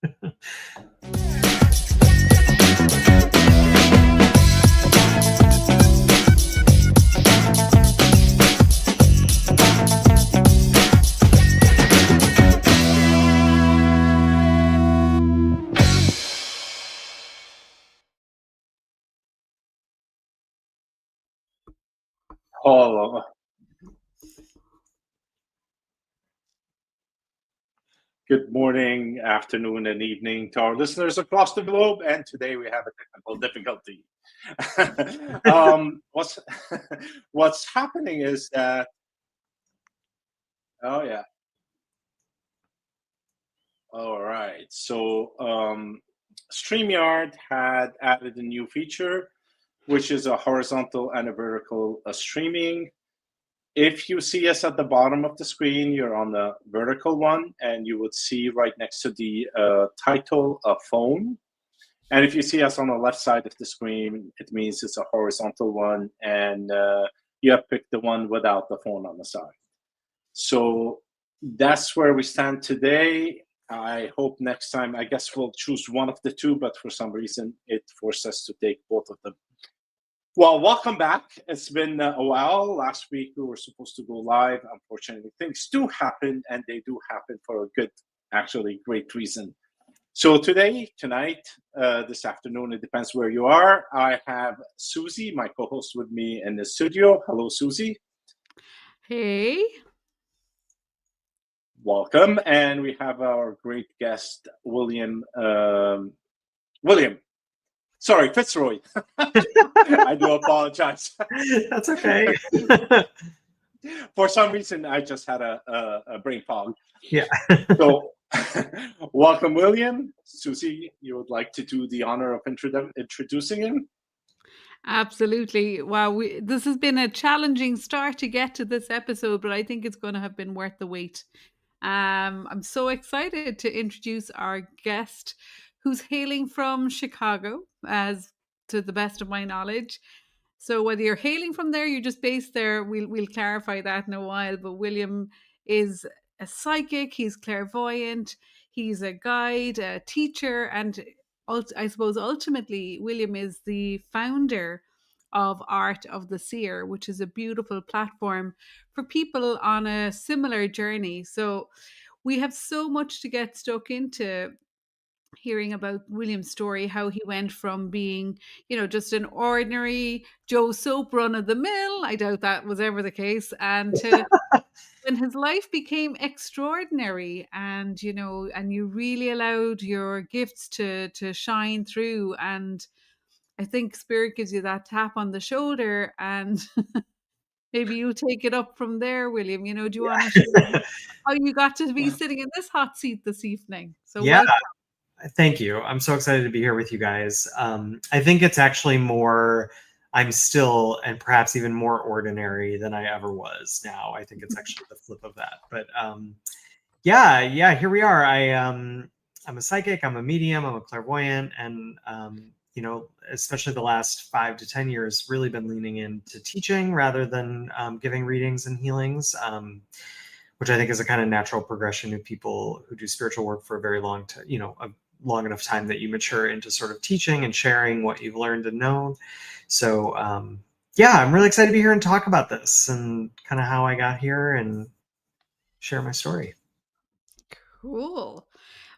Oh, good morning, afternoon, and evening to our listeners across the globe. And today we have a technical difficulty. What's what's happening is that oh yeah, all right. So StreamYard had added a new feature, which is a horizontal and a vertical streaming. If you see us at the bottom of the screen, you're on the vertical one, and you would see right next to the title a phone. And if you see us on the left side of the screen, it means it's a horizontal one, and you have picked the one without the phone on the side. So that's where we stand today. I hope next time, I guess we'll choose one of the two, but for some reason, it forced us to take both of them. Well, welcome back. It's been a while. Last week we were supposed to go live. Unfortunately, things do happen, and they do happen for a good, actually great reason. So tonight, this afternoon, it depends where you are. I have Susie, my co-host, with me in the studio. Hello, Susie. Hey. Welcome. And we have our great guest, William. Sorry, Fitzroy. I do apologize. That's okay. For some reason, I just had a brain fog. Yeah. So, welcome, William. Susie, you would like to do the honor of introducing him? Absolutely. Wow, this has been a challenging start to get to this episode, but I think it's going to have been worth the wait. I'm so excited to introduce our guest, who's hailing from Chicago, as to the best of my knowledge. So whether you're hailing from there, you're just based there, we'll clarify that in a while. But William is a psychic, he's clairvoyant, he's a guide, a teacher, and I suppose ultimately William is the founder of Art of the Seer, which is a beautiful platform for people on a similar journey. So we have so much to get stuck into, hearing about William's story, how he went from being, just an ordinary Joe Soap run of the mill. I doubt that was ever the case. And to when his life became extraordinary, and you really allowed your gifts to shine through. And I think Spirit gives you that tap on the shoulder, and maybe you take it up from there, William. Do you want to share how you got to be sitting in this hot seat this evening? So welcome. Thank you. I'm so excited to be here with you guys. I think it's actually I'm still, and perhaps even more ordinary than I ever was now. I think it's actually the flip of that. But here we are. I'm a psychic, I'm a medium, I'm a clairvoyant, and especially the last 5 to 10 years, really been leaning into teaching rather than giving readings and healings, which I think is a kind of natural progression of people who do spiritual work for a very long time, a long enough time that you mature into sort of teaching and sharing what you've learned and known. So I'm really excited to be here and talk about this and kind of how I got here and share my story. Cool.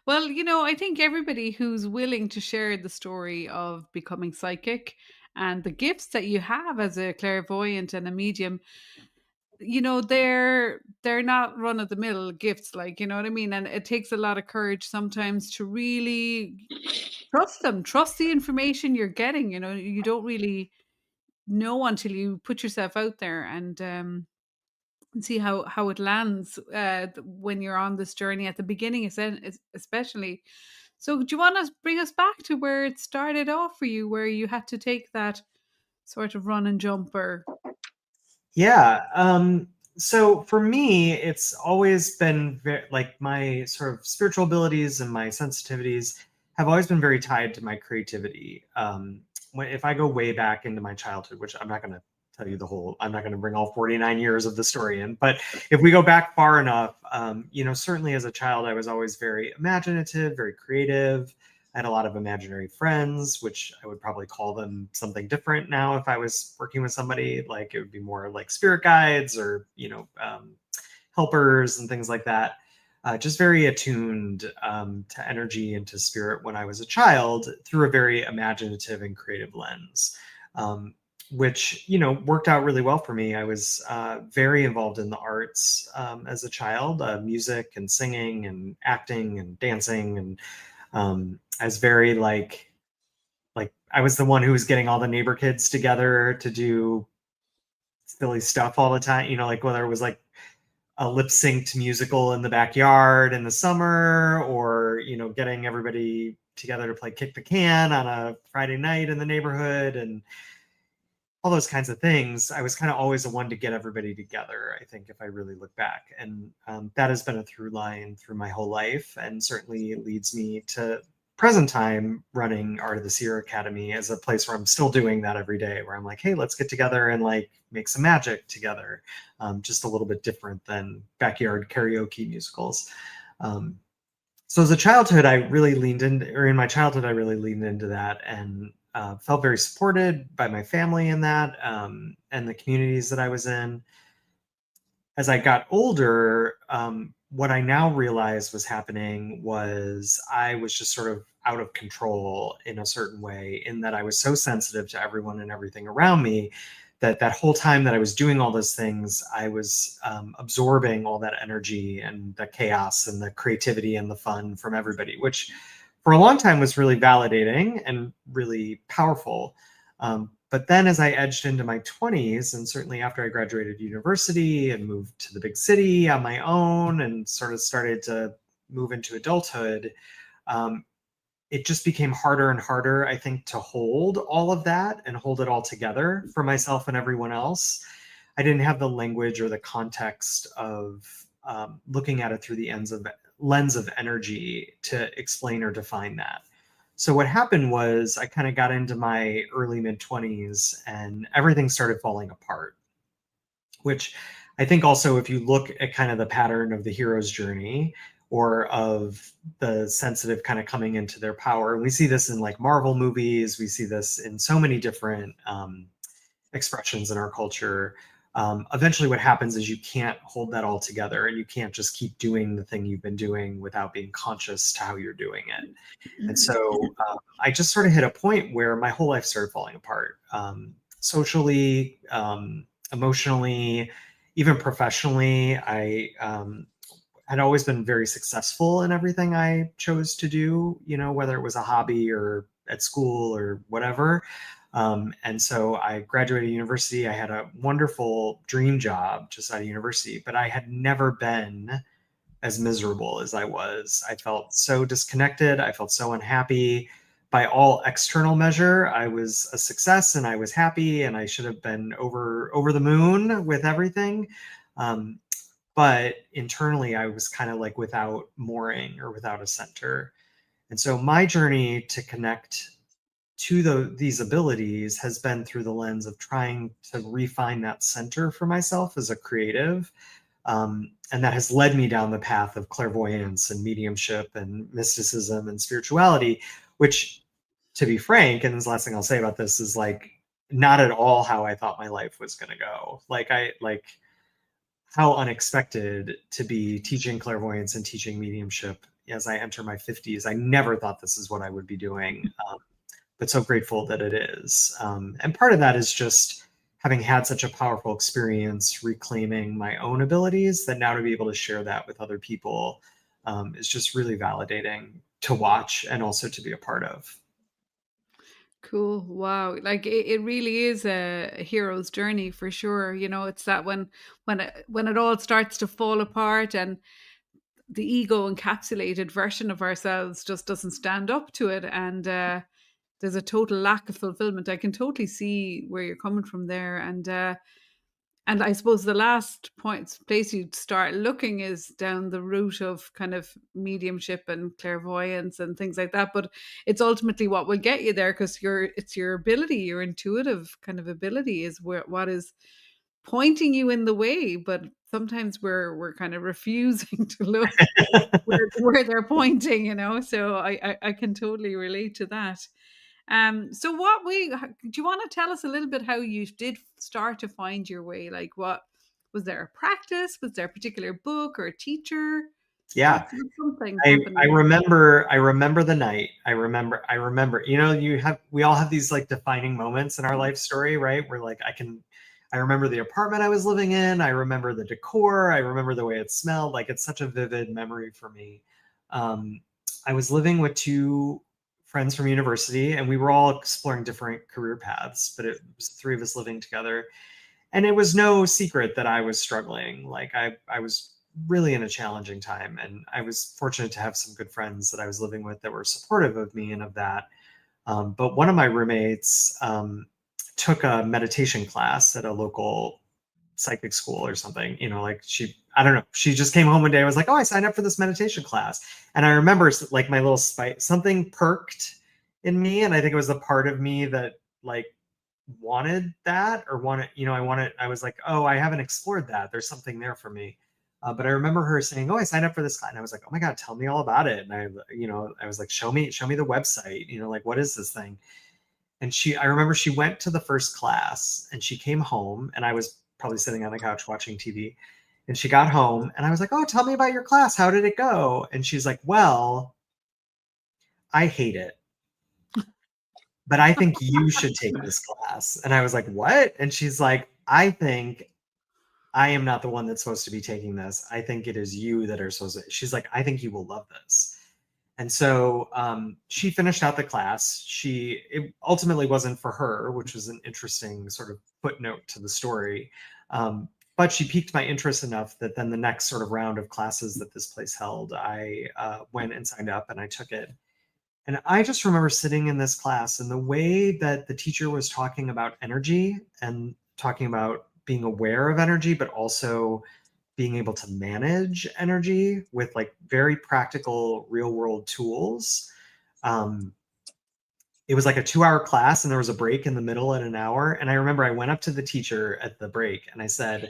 Well, I think everybody who's willing to share the story of becoming psychic and the gifts that you have as a clairvoyant and a medium, they're not run of the mill gifts, you know what I mean? And it takes a lot of courage sometimes to really trust the information you're getting. You don't really know until you put yourself out there and see how it lands when you're on this journey at the beginning, especially. So do you want to bring us back to where it started off for you, where you had to take that sort of run and jump? So for me, it's always been my sort of spiritual abilities and my sensitivities have always been very tied to my creativity. If I go way back into my childhood, which I'm not going to tell you the whole, I'm not going to bring all 49 years of the story in, but if we go back far enough, certainly as a child, I was always very imaginative, very creative. I had a lot of imaginary friends, which I would probably call them something different now if I was working with somebody. Like it would be more like spirit guides or, helpers and things like that. Just very attuned to energy and to spirit when I was a child through a very imaginative and creative lens, which, worked out really well for me. I was very involved in the arts as a child, music and singing and acting and dancing. And I was very like I was the one who was getting all the neighbor kids together to do silly stuff all the time, like whether it was like a lip synced musical in the backyard in the summer, or getting everybody together to play kick the can on a Friday night in the neighborhood, and all those kinds of things. I was kind of always the one to get everybody together, I think, if I really look back. And that has been a through line through my whole life, and certainly leads me to present time running Art of the Seer Academy as a place where I'm still doing that every day, where I'm like, hey, let's get together and like make some magic together. Just a little bit different than backyard karaoke musicals. So as a childhood, I really leaned into, or in my childhood, I really leaned into that, and felt very supported by my family in that, and the communities that I was in. As I got older, what I now realized was happening was I was just sort of out of control in a certain way, in that I was so sensitive to everyone and everything around me that whole time that I was doing all those things, I was absorbing all that energy and the chaos and the creativity and the fun from everybody, which for a long time was really validating and really powerful. But then as I edged into my 20s, and certainly after I graduated university and moved to the big city on my own and sort of started to move into adulthood, it just became harder and harder, I think, to hold all of that and hold it all together for myself and everyone else. I didn't have the language or the context of looking at it through the lens of energy to explain or define that. So what happened was I kind of got into my early mid-20s and everything started falling apart, which I think also, if you look at kind of the pattern of the hero's journey, or of the sensitive kind of coming into their power. And we see this in like Marvel movies. We see this in so many different expressions in our culture. Eventually what happens is you can't hold that all together, and you can't just keep doing the thing you've been doing without being conscious to how you're doing it. And so I just sort of hit a point where my whole life started falling apart, socially, emotionally, even professionally. I had always been very successful in everything I chose to do, whether it was a hobby or at school or whatever. And so I graduated university. I had a wonderful dream job just out of university, but I had never been as miserable as I was. I felt so disconnected. I felt so unhappy. By all external measure, I was a success and I was happy and I should have been over the moon with everything. But internally, I was kind of like without mooring or without a center. And so my journey to connect to these abilities has been through the lens of trying to refine that center for myself as a creative. And that has led me down the path of clairvoyance and mediumship and mysticism and spirituality, which, to be frank, and this last thing I'll say about this, is like not at all how I thought my life was going to go. How unexpected to be teaching clairvoyance and teaching mediumship as I enter my 50s. I never thought this is what I would be doing, but so grateful that it is. And part of that is just having had such a powerful experience reclaiming my own abilities, that now to be able to share that with other people is just really validating to watch and also to be a part of. Cool. Wow. Like it really is a hero's journey for sure. It's that when it all starts to fall apart and the ego encapsulated version of ourselves just doesn't stand up to it, and there's a total lack of fulfillment. I can totally see where you're coming from there. And And I suppose the last place you'd start looking is down the route of kind of mediumship and clairvoyance and things like that. But it's ultimately what will get you there, because it's your ability, your intuitive kind of ability is what is pointing you in the way. But sometimes we're kind of refusing to look where they're pointing, you know. So I can totally relate to that. So what way do you want to tell us a little bit how you did start to find your way? Like, what was there a practice? Was there a particular book or a teacher? Yeah. Was something I happening? remember the night. I remember, you know, we all have these like defining moments in our life story, right? Where like I remember the apartment I was living in. I remember the decor. I remember the way it smelled. Like, it's such a vivid memory for me. I was living with two friends from university, and we were all exploring different career paths, but it was three of us living together. And it was no secret that I was struggling. Like, I was really in a challenging time, and I was fortunate to have some good friends that I was living with that were supportive of me and of that. But one of my roommates took a meditation class at a local psychic school or something. You know, like, I don't know, she just came home one day and was like, oh, I signed up for this meditation class. And I remember like my little spite, something perked in me. And I think it was the part of me that like wanted that, or I was like, oh, I haven't explored that. There's something there for me. But I remember her saying, oh, I signed up for this class. And I was like, oh my God, tell me all about it. And I was like, show me the website, like, what is this thing? And I remember she went to the first class and she came home, and I was probably sitting on the couch watching TV, and she got home and I was like, oh, tell me about your class. How did it go? And she's like, well, I hate it, but I think you should take this class. And I was like, what? And she's like, I think I am not the one that's supposed to be taking this. I think it is you that are supposed to. She's like, I think you will love this. And so she finished out the class. It ultimately wasn't for her, which was an interesting sort of footnote to the story. But she piqued my interest enough that then the next sort of round of classes that this place held, I went and signed up and I took it. And I just remember sitting in this class, and the way that the teacher was talking about energy and talking about being aware of energy, but also being able to manage energy with like very practical real world tools. It was like a 2-hour class, and there was a break in the middle at an hour. And I remember I went up to the teacher at the break and I said,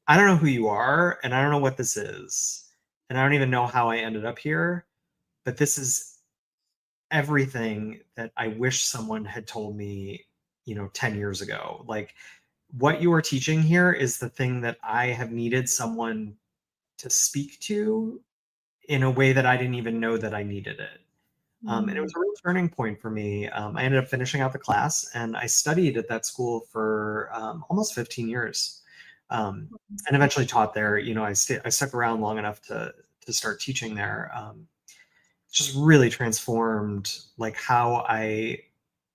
I don't know who you are, and I don't know what this is, and I don't even know how I ended up here, but this is everything that I wish someone had told me, 10 years ago. Like, what you are teaching here is the thing that I have needed someone to speak to in a way that I didn't even know that I needed it. And it was a real turning point for me. I ended up finishing out the class, and I studied at that school for almost 15 years, and eventually taught there. I stuck around long enough to start teaching there. Just really transformed like how I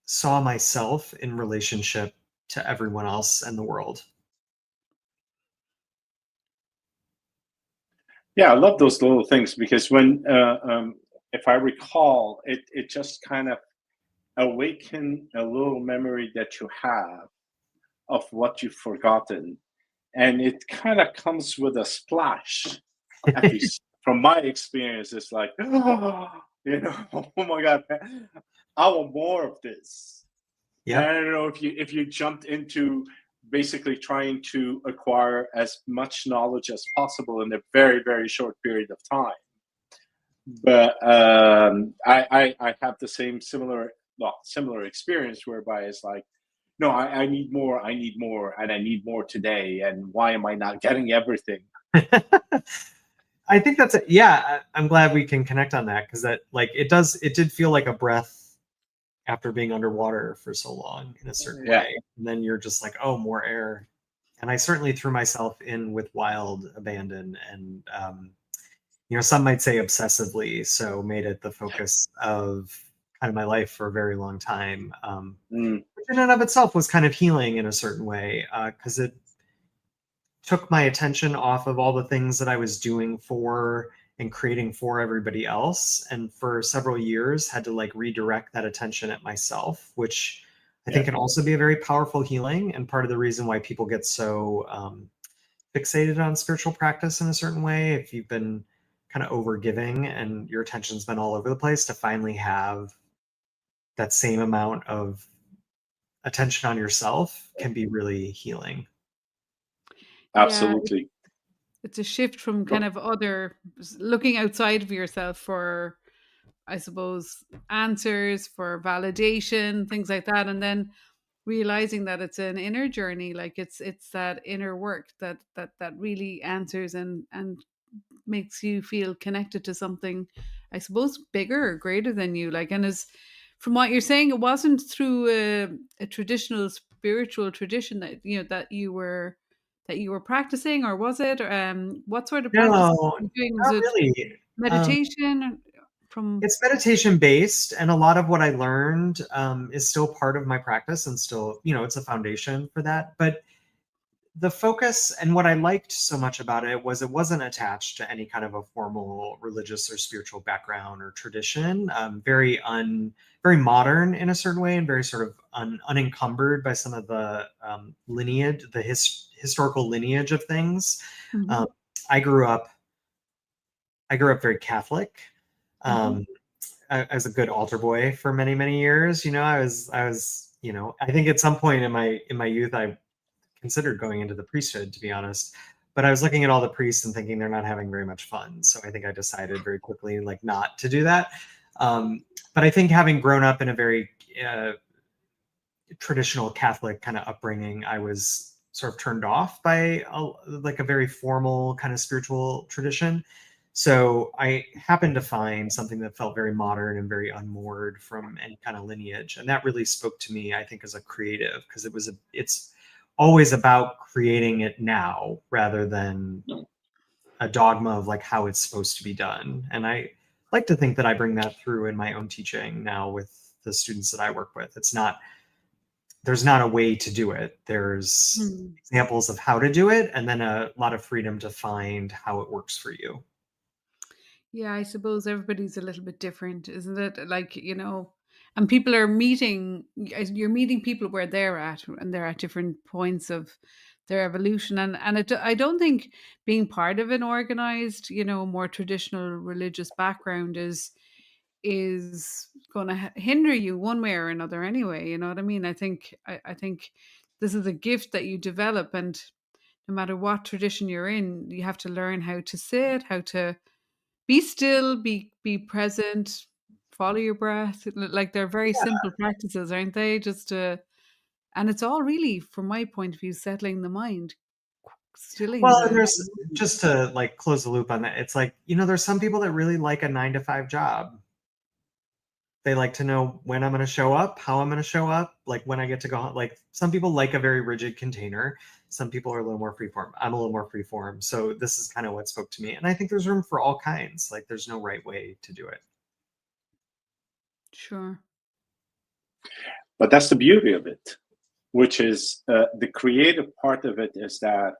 saw myself in relationship to everyone else and the world. Yeah, I love those little things, because when, if I recall, it just kind of awakened a little memory that you have of what you've forgotten. And it kind of comes with a splash. At least from my experience, it's like, oh, oh my God, I want more of this. Yeah. I don't know if you jumped into basically trying to acquire as much knowledge as possible in a very, very short period of time. But I have the similar experience, whereby it's like, no, I need more, and I need more today. And why am I not getting everything? I think that's it. Yeah, I'm glad we can connect on that, because that, like, it did feel like a breath after being underwater for so long in a certain way. And then you're just like, oh, more air. And I certainly threw myself in with wild abandon, and some might say obsessively, so made it the focus of kind of my life for a very long time, which in and of itself was kind of healing in a certain way, because it took my attention off of all the things that I was doing for and creating for everybody else. And for several years had to like redirect that attention at myself, which I think can also be a very powerful healing, and part of the reason why people get so fixated on spiritual practice in a certain way, if you've been kind of over giving and your attention's been all over the place, to finally have that same amount of attention on yourself can be really healing. Absolutely. It's a shift from kind of looking outside of yourself for, I suppose, answers, for validation, things like that, and then realizing that it's an inner journey. Like it's that inner work that really answers and makes you feel connected to something, I suppose, bigger or greater than you. Like, and as from what you're saying, it wasn't through a traditional spiritual tradition that that you were practicing, or was it? What sort of practice were you doing? Was Not it really. meditation? It's meditation based, and a lot of what I learned is still part of my practice, and still, it's a foundation for that. But the focus and what I liked so much about it was it wasn't attached to any kind of a formal religious or spiritual background or tradition. Very modern in a certain way, and very sort of unencumbered by some of the lineage, the historical lineage of things. Mm-hmm. I grew up very Catholic. I was a good altar boy for many, many years. I was, I think at some point in my youth, I considered going into the priesthood, to be honest, but I was looking at all the priests and thinking they're not having very much fun. So I think I decided very quickly, like, not to do that. But I think having grown up in a very traditional Catholic kind of upbringing, I was sort of turned off by a very formal kind of spiritual tradition. So I happened to find something that felt very modern and very unmoored from any kind of lineage. And that really spoke to me, I think, as a creative, because it's always about creating it now rather than a dogma of like how it's supposed to be done. And I like to think that I bring that through in my own teaching now with the students that I work with. There's not a way to do it. There's examples of how to do it, and then a lot of freedom to find how it works for you. Yeah, I suppose everybody's a little bit different, isn't it? Like, and people are you're meeting people where they're at, and they're at different points of their evolution. And I don't think being part of an organized, more traditional religious background is going to hinder you one way or another anyway. You know what I mean? I think this is a gift that you develop, and no matter what tradition you're in, you have to learn how to sit, how to be still, be present, follow your breath. Like, they're very simple practices, aren't they? And it's all really, from my point of view, settling the mind, stilling. Well, there's, just to like close the loop on that, it's like, there's some people that really like a 9-to-5 job. They like to know when I'm going to show up, how I'm going to show up, like when I get to go home. Like, some people like a very rigid container. Some people are a little more freeform. I'm a little more freeform. So this is kind of what spoke to me. And I think there's room for all kinds. Like, there's no right way to do it. Sure. But that's the beauty of it, which is the creative part of it, is that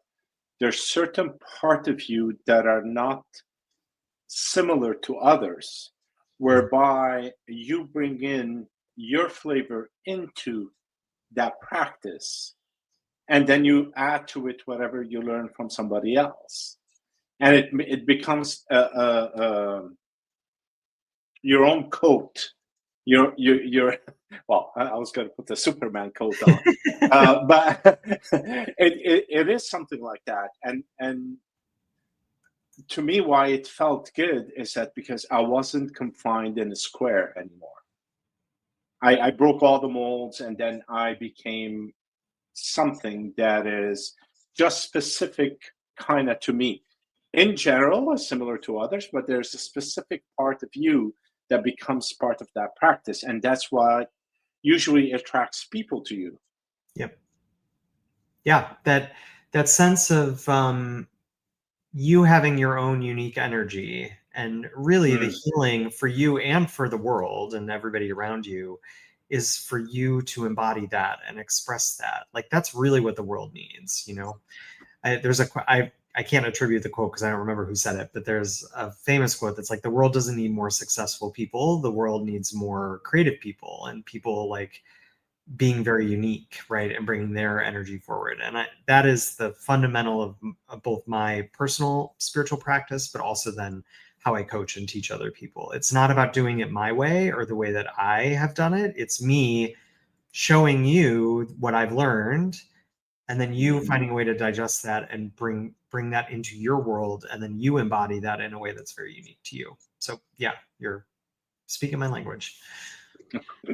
there's certain part of you that are not similar to others, whereby you bring in your flavor into that practice, and then you add to it whatever you learn from somebody else, and it becomes your own coat. Your well, I was going to put the Superman coat on, but it is something like that, and to me, why it felt good is that because I wasn't confined in a square anymore. I broke all the molds, and then I became something that is just specific kind of to me. In general, similar to others, but there's a specific part of you that becomes part of that practice, and that's what usually attracts people to you. Yep. Yeah, that sense of you having your own unique energy, and really the healing for you and for the world and everybody around you is for you to embody that and express that. Like, that's really what the world needs. I can't attribute the quote because I don't remember who said it, but there's a famous quote that's like, the world doesn't need more successful people. The world needs more creative people, and people like being very unique, right, and bringing their energy forward. And that is the fundamental of both my personal spiritual practice, but also then how I coach and teach other people. It's not about doing it my way or the way that I have done it. It's me showing you what I've learned, and then you finding a way to digest that and bring that into your world, and then you embody that in a way that's very unique to you. So yeah, you're speaking my language.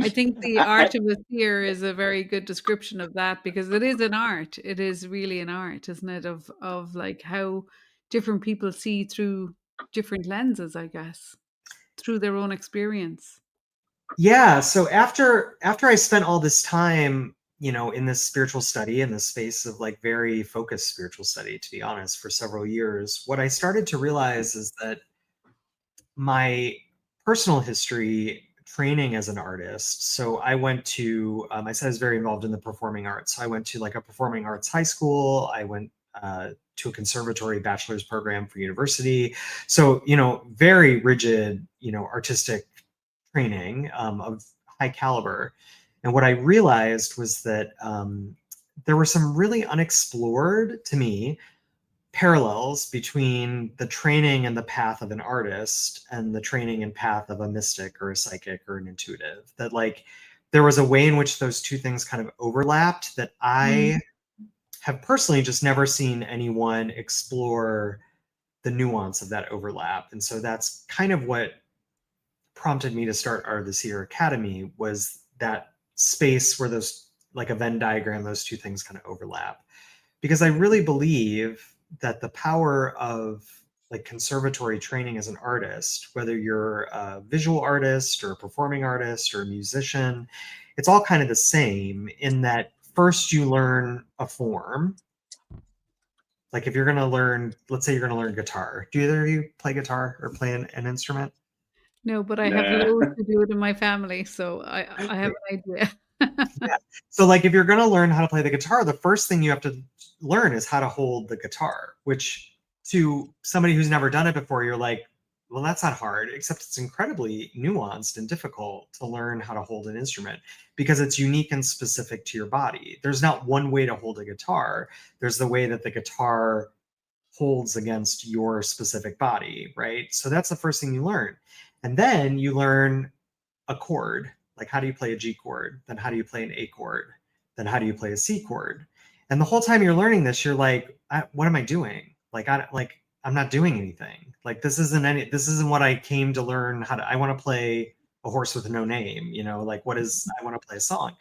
I think the art of a seer is a very good description of that, because it is an art. It is really an art, isn't it? Of like how different people see through different lenses, I guess, through their own experience. Yeah. So after I spent all this time, in this spiritual study, in this space of like very focused spiritual study, to be honest, for several years, what I started to realize is that my personal history training as an artist. So I went to, I said I was very involved in the performing arts. So I went to like a performing arts high school. I went to a conservatory bachelor's program for university. So, very rigid, artistic training of high caliber. And what I realized was that there were some really unexplored, to me, parallels between the training and the path of an artist and the training and path of a mystic or a psychic or an intuitive. That like there was a way in which those two things kind of overlapped that I have personally just never seen anyone explore the nuance of that overlap. And so that's kind of what prompted me to start Art of the Seer Academy, was that space where those, like a Venn diagram, those two things kind of overlap. Because I really believe that the power of like conservatory training as an artist, whether you're a visual artist or a performing artist or a musician, it's all kind of the same in that first you learn a form. Like if you're going to learn, let's say you're going to learn guitar. Do either of you play guitar or play an instrument? No, but I have Nah. loads to do it in my family, so I have an idea. Yeah. So like if you're going to learn how to play the guitar, the first thing you have to learn is how to hold the guitar, which to somebody who's never done it before, you're like, well, that's not hard, except it's incredibly nuanced and difficult to learn how to hold an instrument because it's unique and specific to your body. There's not one way to hold a guitar. There's the way that the guitar holds against your specific body, right? So that's the first thing you learn. And then you learn a chord. Like, how do you play a G chord? Then how do you play an A chord? Then how do you play a C chord? And the whole time you're learning this, you're like, what am I doing? I'm not doing anything. Like, this isn't what I came to learn how to, I want to play a horse with no name, I want to play a song.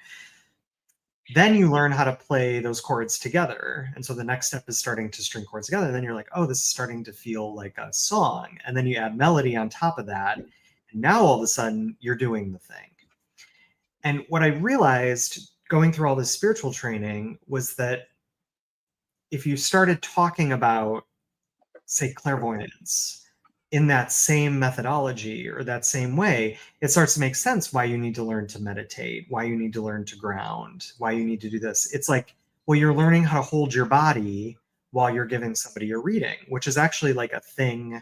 Then you learn how to play those chords together. And so the next step is starting to string chords together. Then you're like, oh, this is starting to feel like a song. And then you add melody on top of that. And now all of a sudden you're doing the thing. And what I realized going through all this spiritual training was that if you started talking about, say, clairvoyance in that same methodology or that same way, it starts to make sense why you need to learn to meditate, why you need to learn to ground, why you need to do this. It's like, well, you're learning how to hold your body while you're giving somebody a reading, which is actually like a thing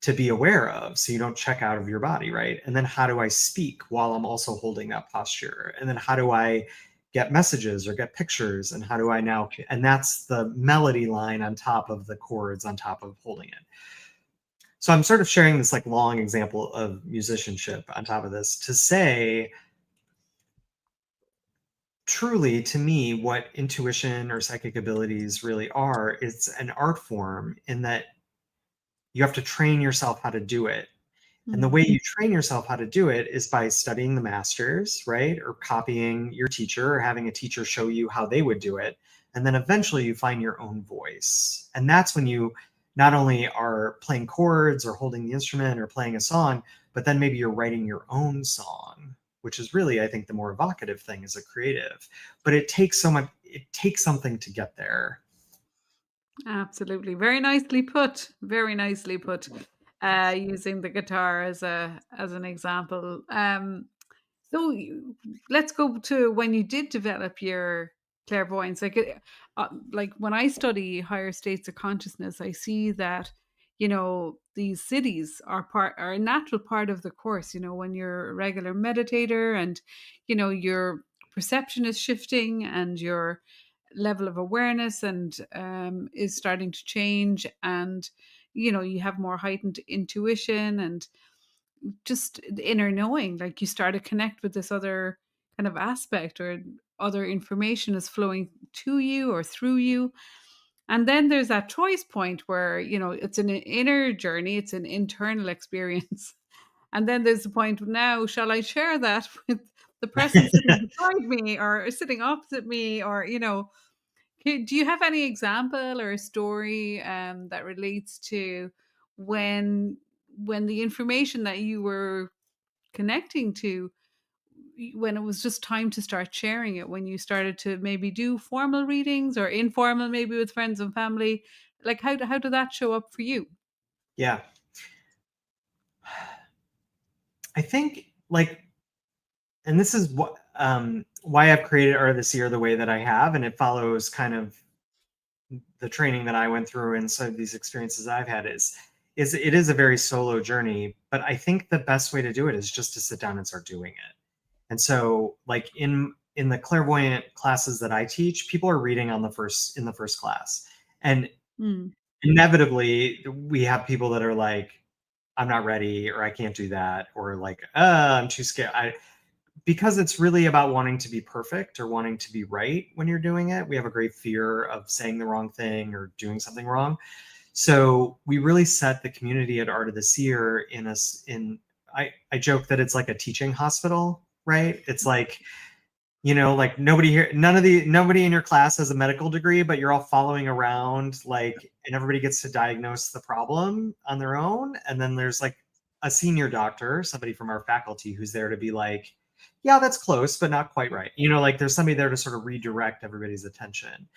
to be aware of, so you don't check out of your body, right? And then how do I speak while I'm also holding that posture? And then how do I get messages or get pictures? And how do I now, and that's the melody line on top of the chords on top of holding it. So I'm sort of sharing this like long example of musicianship on top of this to say, truly, to me, what intuition or psychic abilities really are, it's an art form in that you have to train yourself how to do it. And the way you train yourself how to do it is by studying the masters, right? Or copying your teacher or having a teacher show you how they would do it. And then eventually you find your own voice. And that's when you not only are playing chords or holding the instrument or playing a song, but then maybe you're writing your own song, which is really, I think, the more evocative thing as a creative. But it takes something to get there. Absolutely. Very nicely put. Very nicely put. Using the guitar as an example. So let's go to when you did develop your clairvoyance. Like when I study higher states of consciousness, I see that these cities are a natural part of the course. When you're a regular meditator and you're perception is shifting and your level of awareness and is starting to change, and you have more heightened intuition and just the inner knowing, like you start to connect with this other kind of aspect, or other information is flowing to you or through you. And then there's that choice point where it's an inner journey, it's an internal experience. And then there's the point, now shall I share that with the person sitting beside me or sitting opposite me, or do you have any example or a story that relates to when the information that you were connecting to, when it was just time to start sharing it, when you started to maybe do formal readings or informal, maybe with friends and family? Like how did that show up for you? Yeah. I think and this is what why I've created Art of the Seer the way that I have, and it follows kind of the training that I went through and some of these experiences I've had is it is a very solo journey, but I think the best way to do it is just to sit down and start doing it. And so like in the clairvoyant classes that I teach, people are reading in the first class. And inevitably we have people that are like, I'm not ready, or I can't do that, or like, I'm too scared. Because it's really about wanting to be perfect or wanting to be right when you're doing it. We have a great fear of saying the wrong thing or doing something wrong. So we really set the community at Art of the Seer I joke that it's like a teaching hospital, right? It's like, like nobody in your class has a medical degree, but you're all following around, and everybody gets to diagnose the problem on their own. And then there's like a senior doctor, somebody from our faculty, who's there to be like, yeah, that's close, but not quite right. There's somebody there to sort of redirect everybody's attention.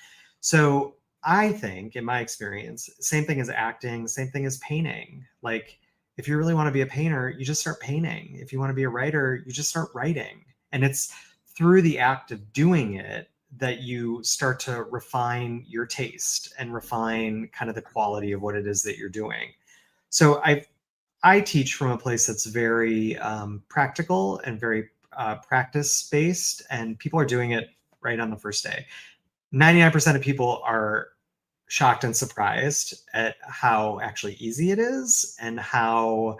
So I think, in my experience, same thing as acting, same thing as painting. Like, if you really want to be a painter, you just start painting. If you want to be a writer, you just start writing. And it's through the act of doing it that you start to refine your taste and refine kind of the quality of what it is that you're doing. So I teach from a place that's very practical and very practice-based, and people are doing it right on the first day. 99% of people are shocked and surprised at how actually easy it is and how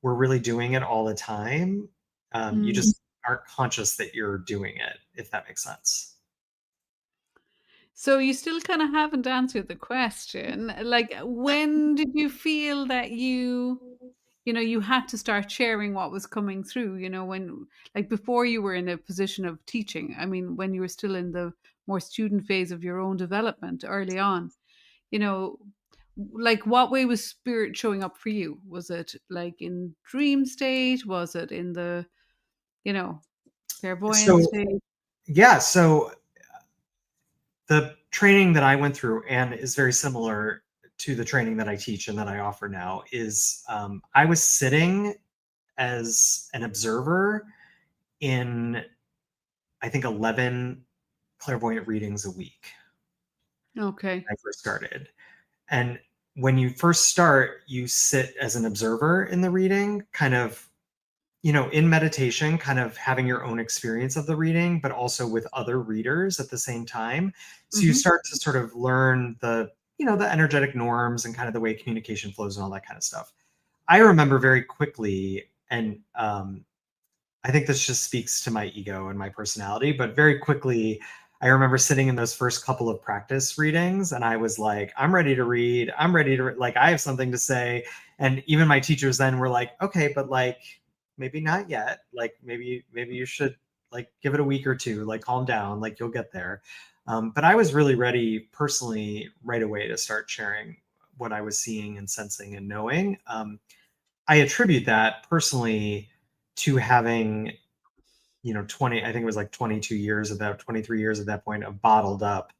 we're really doing it all the time. You just aren't conscious that you're doing it, if that makes sense. So you still kind of haven't answered the question. Like, when did you feel that you had to start sharing what was coming through, when, like, before you were in a position of teaching? I mean, when you were still in the more student phase of your own development early on, like, what way was spirit showing up for you? Was it like in dream state? Was it in the, clairvoyant state? Yeah. So the training that I went through, and is very similar to the training that I teach and that I offer now, is I was sitting as an observer in, I think, 11 clairvoyant readings a week. Okay. When I first started. And when you first start, you sit as an observer in the reading, kind of, in meditation, kind of having your own experience of the reading, but also with other readers at the same time. So you start to sort of learn the energetic norms and kind of the way communication flows and all that kind of stuff. I remember very quickly, and I think this just speaks to my ego and my personality, but very quickly, I remember sitting in those first couple of practice readings, and I was like, I'm ready to read. Like, I have something to say. And even my teachers then were like, okay, but like, maybe not yet. Like, maybe you should like give it a week or two, like calm down, like you'll get there. But I was really ready personally right away to start sharing what I was seeing and sensing and knowing. I attribute that personally to having, 20, I think it was like 22 years of that, 23 years at that point, of bottled up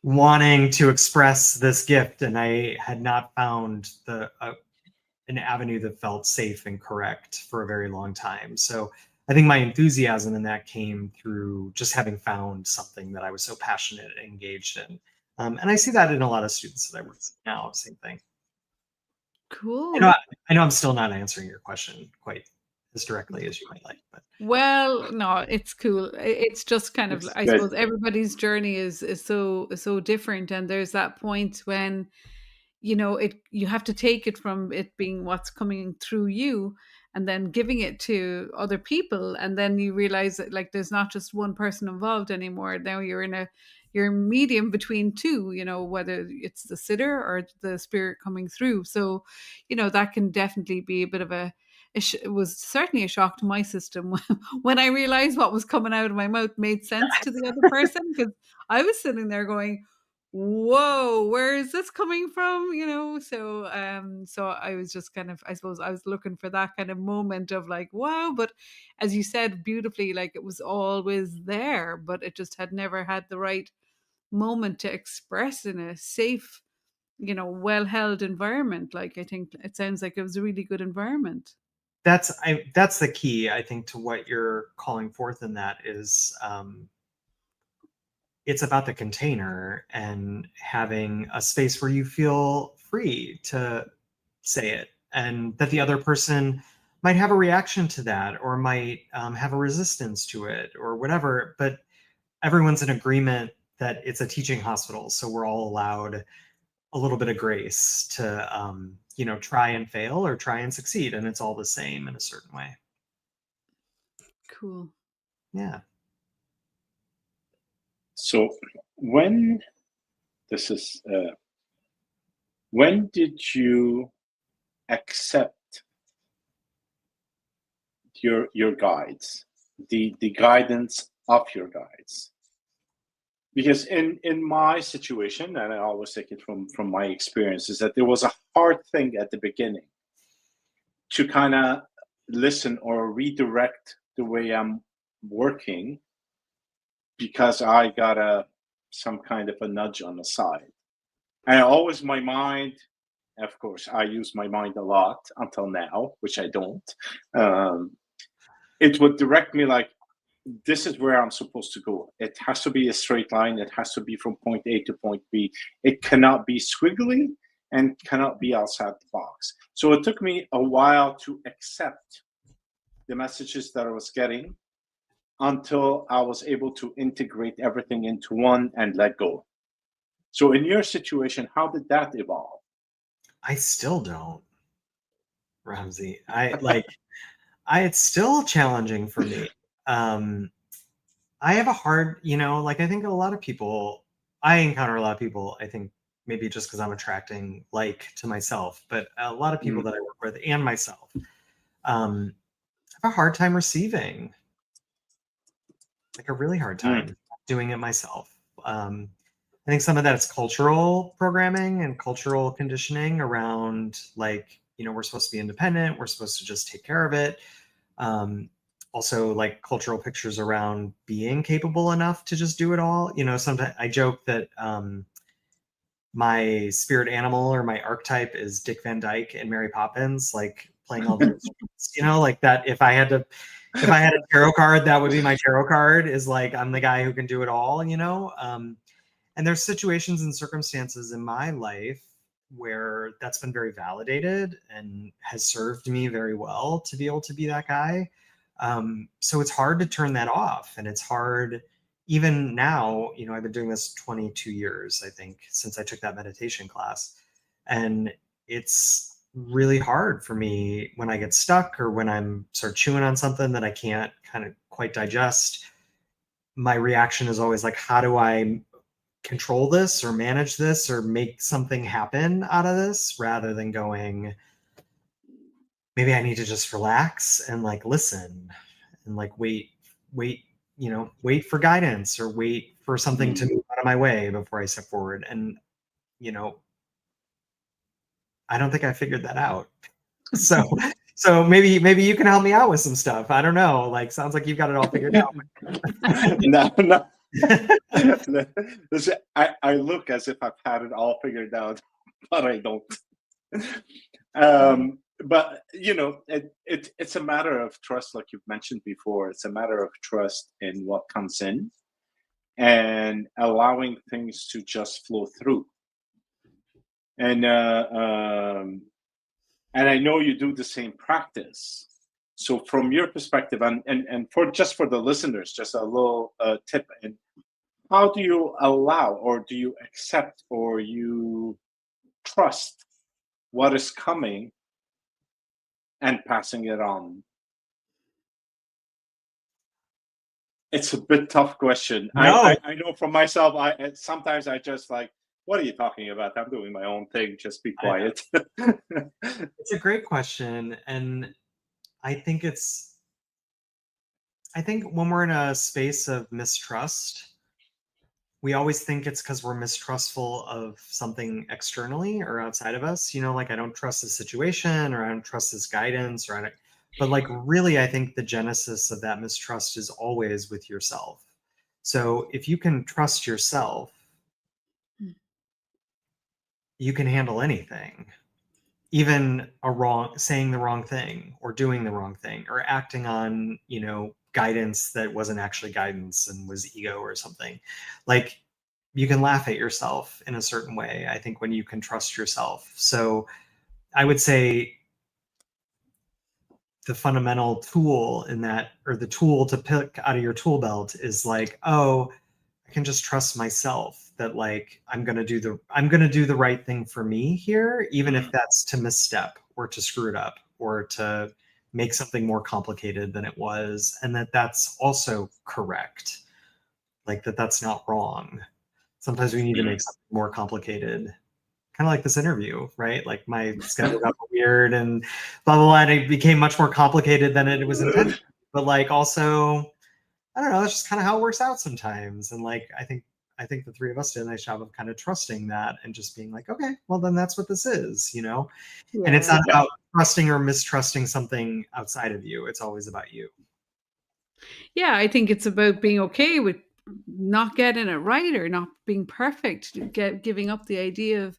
wanting to express this gift. And I had not found an avenue that felt safe and correct for a very long time. So I think my enthusiasm in that came through just having found something that I was so passionate and engaged in. And I see that in a lot of students that I work with now, same thing. Cool. I know I'm still not answering your question quite as directly as you might like. But Well, no, it's cool. It's just kind of, It's I good. suppose everybody's journey is so different, and there's that point when you have to take it from it being what's coming through you, and then giving it to other people, and then you realize that like there's not just one person involved anymore. Now you're a medium between two, whether it's the sitter or the spirit coming through. So that can definitely be a bit of it was certainly a shock to my system when I realized what was coming out of my mouth made sense to the other person, because I was sitting there going, whoa, where is this coming from? So I was just kind of, I suppose I was looking for that kind of moment of like, wow. But as you said beautifully, like it was always there, but it just had never had the right moment to express in a safe, well held environment. Like I think it sounds like it was a really good environment. that's the key, I think, to what you're calling forth in that is, it's about the container and having a space where you feel free to say it, and that the other person might have a reaction to that, or might have a resistance to it, or whatever. But everyone's in agreement that it's a teaching hospital, so we're all allowed a little bit of grace to try and fail or try and succeed, and it's all the same in a certain way. Cool. Yeah. So when did you accept your guides, the guidance of your guides? Because in my situation, and I always take it from my experience, is that there was a hard thing at the beginning to kind of listen or redirect the way I'm working, because I got some kind of a nudge on the side. And always my mind, of course, I use my mind a lot until now, which I don't. It would direct me like, this is where I'm supposed to go. It has to be a straight line. It has to be from point A to point B. It cannot be squiggly and cannot be outside the box. So it took me a while to accept the messages that I was getting until I was able to integrate everything into one and let go. So in your situation, how did that evolve? I still don't, Ramsey. It's still challenging for me. I have a hard, like I think a lot of people, I encounter a lot of people, I think maybe just because I'm attracting to myself, but a lot of people that I work with and myself have a hard time receiving, like a really hard time doing it myself. I think some of that is cultural programming and cultural conditioning around we're supposed to be independent. We're supposed to just take care of it. Also like cultural pictures around being capable enough to just do it all. Sometimes I joke that my spirit animal or my archetype is Dick Van Dyke and Mary Poppins, like playing all the instruments, like that. If I had a tarot card, that would be my tarot card, is like, I'm the guy who can do it all, and there's situations and circumstances in my life where that's been very validated and has served me very well to be able to be that guy. So it's hard to turn that off. And it's hard even now, I've been doing this 22 years, I think, since I took that meditation class. And it's really hard for me when I get stuck or when I'm sort of chewing on something that I can't kind of quite digest. My reaction is always like, how do I control this or manage this or make something happen out of this, rather than going, maybe I need to just relax and like listen and like wait for guidance or wait for something to move out of my way before I step forward. And I don't think I figured that out. So maybe you can help me out with some stuff. I don't know. Like, sounds like you've got it all figured out. No. Listen, I look as if I've had it all figured out, but I don't. But it's a matter of trust, like you've mentioned before. It's a matter of trust in what comes in and allowing things to just flow through. And I know you do the same practice. So from your perspective, and for the listeners, just a little tip, and how do you allow, or do you accept, or you trust what is coming and passing it on? It's a bit tough question. No. I know from myself, sometimes I just like, what are you talking about? I'm doing my own thing. Just be quiet. It's a great question. And I think when we're in a space of mistrust, we always think it's because we're mistrustful of something externally or outside of us. You know, like I don't trust the situation, or I don't trust this guidance, but like really, I think the genesis of that mistrust is always with yourself. So if you can trust yourself, you can handle anything, even saying the wrong thing, or doing the wrong thing, or acting on, guidance that wasn't actually guidance and was ego or something. Like, you can laugh at yourself in a certain way, I think, when you can trust yourself. So I would say the fundamental tool in that, or the tool to pick out of your tool belt, is like, oh, I can just trust myself that, like, I'm going to do the right thing for me here, even if that's to misstep or to screw it up or to make something more complicated than it was, and that's also correct. Like that's not wrong. Sometimes we need to make something more complicated. Kind of like this interview, right? Like my schedule got weird and blah, blah, blah, and it became much more complicated than it was intended. But like also, I don't know, it's just kind of how it works out sometimes. And like, I think the three of us did a nice job of kind of trusting that and just being like, okay, well then that's what this is, Yeah. And it's not about trusting or mistrusting something outside of you. It's always about you. Yeah, I think it's about being okay with not getting it right or not being perfect, giving up the idea of,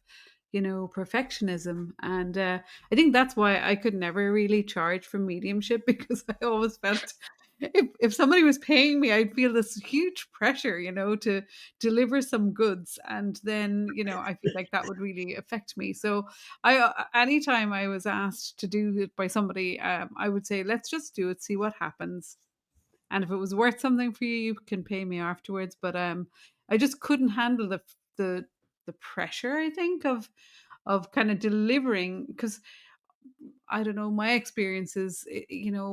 perfectionism. And I think that's why I could never really charge for mediumship, because I always felt if somebody was paying me, I'd feel this huge pressure, to deliver some goods. And then, I feel like that would really affect me. So anytime I was asked to do it by somebody, I would say, let's just do it, see what happens. And if it was worth something for you, you can pay me afterwards. But I just couldn't handle the pressure, I think, of kind of delivering, because I don't know, my experiences,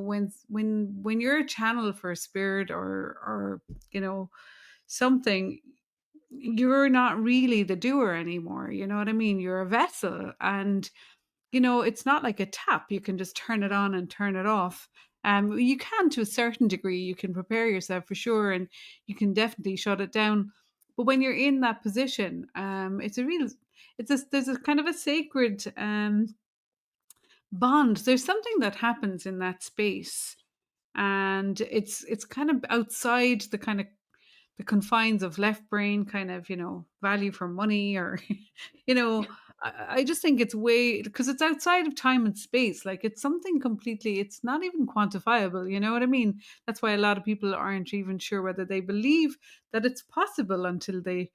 when you're a channel for a spirit or something, you're not really the doer anymore. You know what I mean? You're a vessel, and it's not like a tap. You can just turn it on and turn it off. You can, to a certain degree, you can prepare yourself for sure, and you can definitely shut it down. But when you're in that position, there's a kind of a sacred bond. There's something that happens in that space, and it's kind of outside the kind of the confines of left brain kind of, value for money, or you know I just think it's way, because it's outside of time and space. Like, it's something completely, it's not even quantifiable, you know what I mean? That's why a lot of people aren't even sure whether they believe that it's possible until they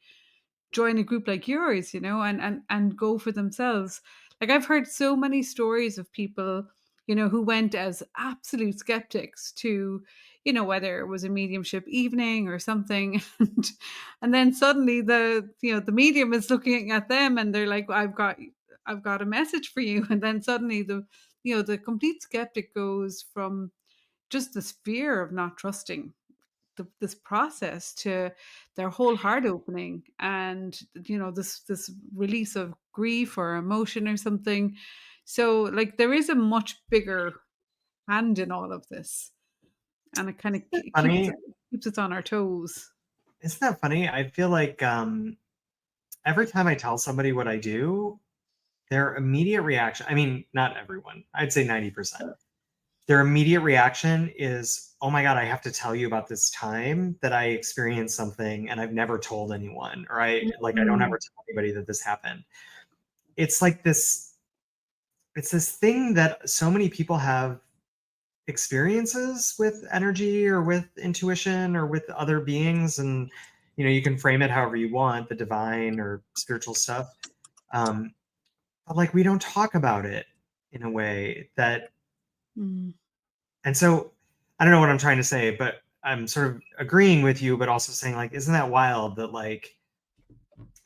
join a group like yours, and go for themselves. Like, I've heard so many stories of people, who went as absolute skeptics to, whether it was a mediumship evening or something, and then suddenly the medium is looking at them and they're like, I've got a message for you. And then suddenly the complete skeptic goes from just this fear of not trusting this process to their whole heart opening, and this release of grief or emotion or something. So, like, there is a much bigger hand in all of this, and it kind of keeps us on our toes. Isn't that funny? I feel like every time I tell somebody what I do, their immediate reaction, I mean, not everyone, I'd say 90%, their immediate reaction is, oh my God, I have to tell you about this time that I experienced something and I've never told anyone, or I don't ever tell anybody that this happened. It's like this thing that so many people have experiences with energy or with intuition or with other beings. And, you can frame it however you want, the divine or spiritual stuff. But like, we don't talk about it in a way that And so I don't know what I'm trying to say, but I'm sort of agreeing with you, but also saying like, isn't that wild that like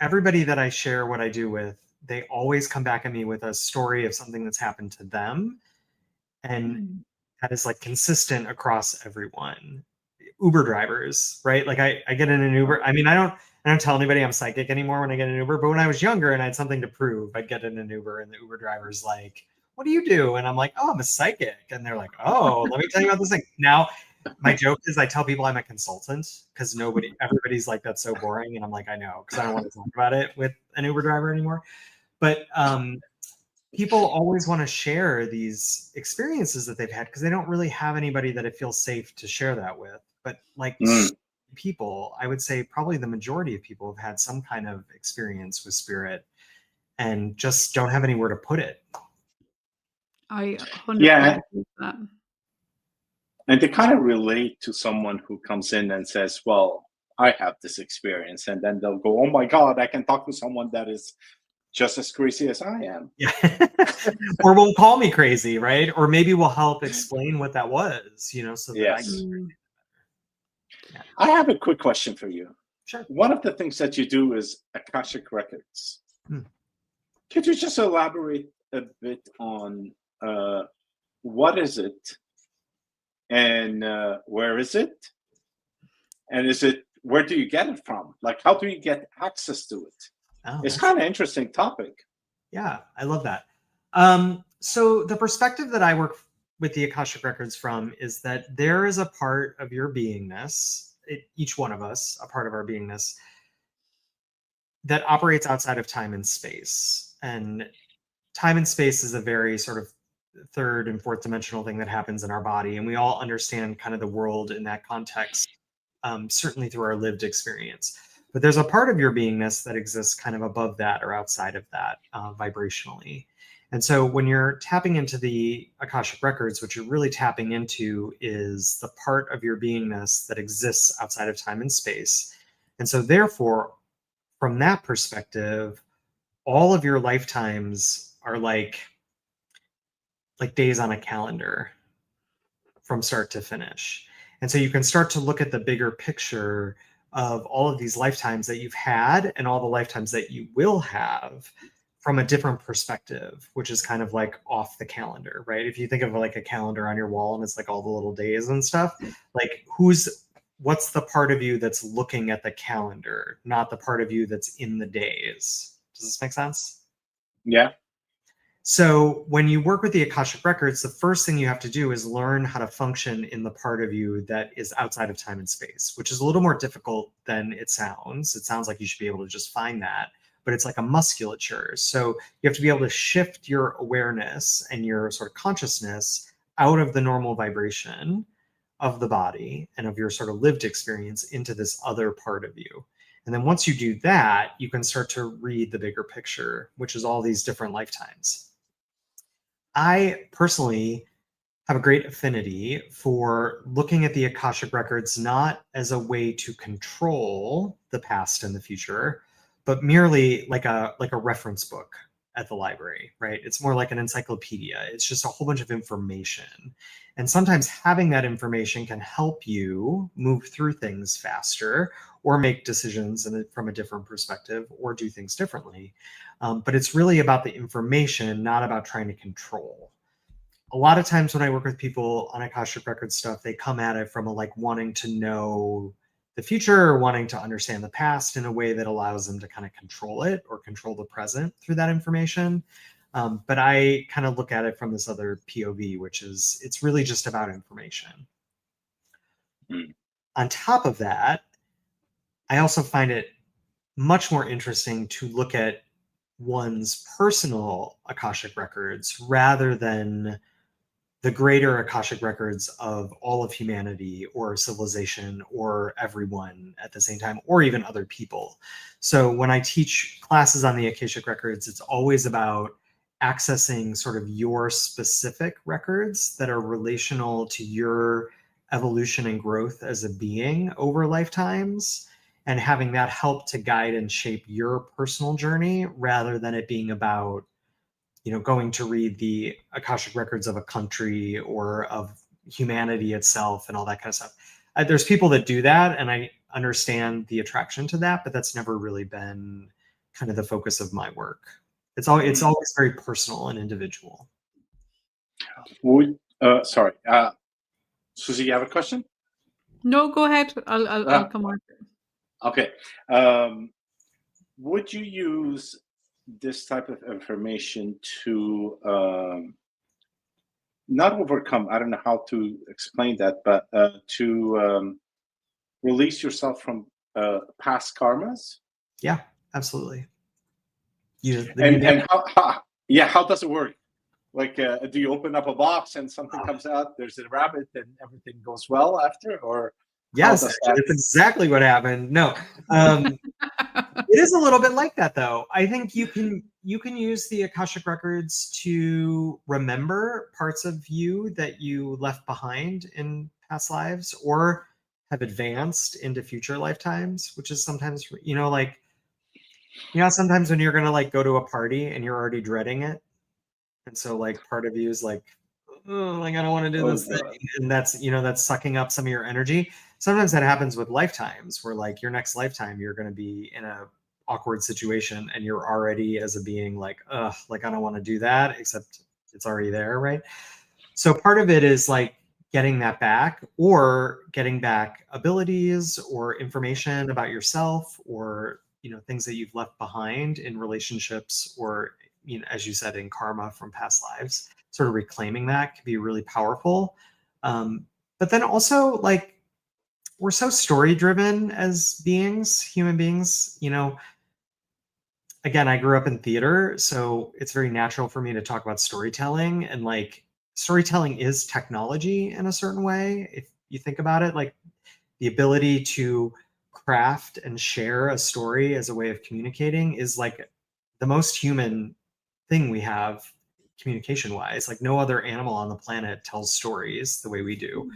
everybody that I share what I do with, they always come back at me with a story of something that's happened to them. And that is like consistent across everyone. Uber drivers, right? Like I get in an Uber. I mean, I don't tell anybody I'm psychic anymore when I get in an Uber, but when I was younger and I had something to prove, I'd get in an Uber and the Uber driver's like, what do you do? And I'm like, oh, I'm a psychic. And they're like, oh, let me tell you about this thing. Now, my joke is I tell people I'm a consultant because everybody's like, that's so boring. And I'm like, I know, because I don't want to talk about it with an Uber driver anymore. But people always want to share these experiences that they've had because they don't really have anybody that it feels safe to share that with. But like people, I would say probably the majority of people have had some kind of experience with spirit and just don't have anywhere to put it. I 100% Yeah. agree with that. And they kind of relate to someone who comes in and says, well, I have this experience. And then they'll go, oh my God, I can talk to someone that is just as crazy as I am. Yeah. Or won't call me crazy, right? Or maybe will help explain what that was, you know, so that I can. Yeah. I have a quick question for you. Sure. One of the things that you do is Akashic Records. Could you just elaborate a bit on what is it and where is it? And where do you get it from? Like, how do you get access to it? Oh, it's kind of interesting topic. Yeah, I love that. So the perspective that I work with the Akashic Records from is that there is a part of your beingness, each one of us, a part of our beingness, that operates outside of time and space. And time and space is a very sort of third and fourth dimensional thing that happens in our body. And we all understand kind of the world in that context, certainly through our lived experience. But there's a part of your beingness that exists kind of above that or outside of that vibrationally. And so when you're tapping into the Akashic Records, what you're really tapping into is the part of your beingness that exists outside of time and space. And so therefore, from that perspective, all of your lifetimes are like days on a calendar from start to finish. And so you can start to look at the bigger picture of all of these lifetimes that you've had and all the lifetimes that you will have from a different perspective, which is kind of like off the calendar, right? If you think of like a calendar on your wall and it's like all the little days and stuff, like what's the part of you that's looking at the calendar, not the part of you that's in the days? Does this make sense? Yeah. So when you work with the Akashic Records, the first thing you have to do is learn how to function in the part of you that is outside of time and space, which is a little more difficult than it sounds. It sounds like you should be able to just find that, but it's like a musculature. So you have to be able to shift your awareness and your sort of consciousness out of the normal vibration of the body and of your sort of lived experience into this other part of you. And then once you do that, you can start to read the bigger picture, which is all these different lifetimes. I personally have a great affinity for looking at the Akashic Records not as a way to control the past and the future, but merely like a reference book at the library, right? It's more like an encyclopedia. It's just a whole bunch of information. And sometimes having that information can help you move through things faster or make decisions from a different perspective or do things differently. But it's really about the information, not about trying to control. A lot of times when I work with people on Akashic Records stuff, they come at it from a like wanting to know the future or wanting to understand the past in a way that allows them to kind of control it or control the present through that information. But I kind of look at it from this other POV, which is it's really just about information. On top of that, I also find it much more interesting to look at one's personal Akashic Records rather than the greater Akashic Records of all of humanity or civilization or everyone at the same time, or even other people. So when I teach classes on the Akashic Records, it's always about accessing sort of your specific records that are relational to your evolution and growth as a being over lifetimes, and having that help to guide and shape your personal journey rather than it being about, you know, going to read the Akashic Records of a country or of humanity itself and all that kind of stuff. There's people that do that, and I understand the attraction to that, but that's never really been kind of the focus of my work. It's always very personal and individual. Sorry, Susie, you have a question? No, go ahead. I'll come on. Okay. Would you use this type of information to not overcome, I don't know how to explain that, but to release yourself from past karmas? Yeah, absolutely. And how does it work? Like, do you open up a box and something comes out, there's a rabbit, and everything goes well after? Or yes, that's exactly what happened. No, it is a little bit like that, though. I think you can use the Akashic records to remember parts of you that you left behind in past lives or have advanced into future lifetimes, which is sometimes, sometimes when you're going to like go to a party and you're already dreading it. And so like part of you is like, oh, like I don't want to do this thing. And that's sucking up some of your energy. Sometimes that happens with lifetimes where like your next lifetime, you're going to be in a awkward situation and you're already as a being like, like I don't want to do that, except it's already there, right? So part of it is like getting that back or getting back abilities or information about yourself or, things that you've left behind in relationships or, as you said, in karma from past lives. Sort of reclaiming that can be really powerful. But then also like we're so story driven as beings, human beings, again, I grew up in theater, so it's very natural for me to talk about storytelling, and like storytelling is technology in a certain way. If you think about it, like the ability to craft and share a story as a way of communicating is like the most human thing we have communication wise. Like no other animal on the planet tells stories the way we do.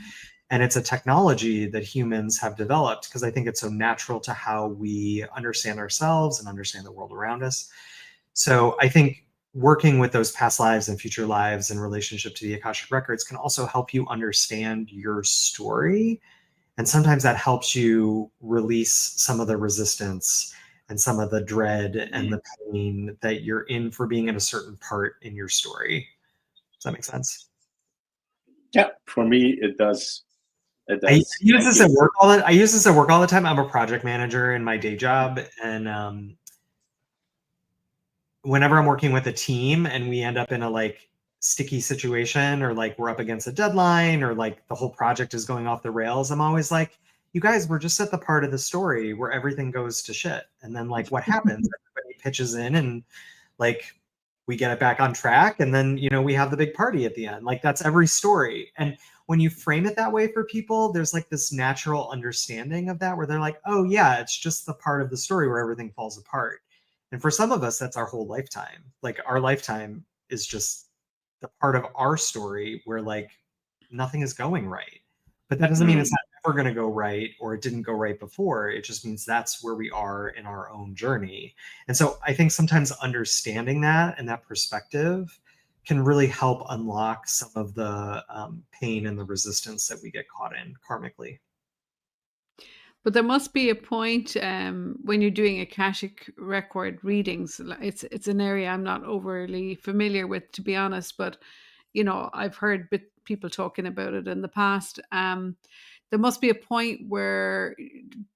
And it's a technology that humans have developed because I think it's so natural to how we understand ourselves and understand the world around us. So I think working with those past lives and future lives in relationship to the Akashic records can also help you understand your story. And sometimes that helps you release some of the resistance and some of the dread and the pain that you're in for being in a certain part in your story. Does that make sense? Yeah, for me, it does. I use this at work all the time. I'm a project manager in my day job. And whenever I'm working with a team and we end up in a like sticky situation or like we're up against a deadline or like the whole project is going off the rails, I'm always like, you guys, we're just at the part of the story where everything goes to shit. And then like what happens? Everybody pitches in and like we get it back on track. And then, we have the big party at the end. Like that's every story. And when you frame it that way for people, there's like this natural understanding of that where they're like, oh yeah, it's just the part of the story where everything falls apart. And for some of us, that's our whole lifetime. Like our lifetime is just the part of our story where like nothing is going right. But that doesn't mean it's not ever going to go right or it didn't go right before. It just means that's where we are in our own journey. And so I think sometimes understanding that and that perspective can really help unlock some of the pain and the resistance that we get caught in karmically. But there must be a point when you're doing Akashic record readings. It's an area I'm not overly familiar with, to be honest. But I've heard people talking about it in the past. There must be a point where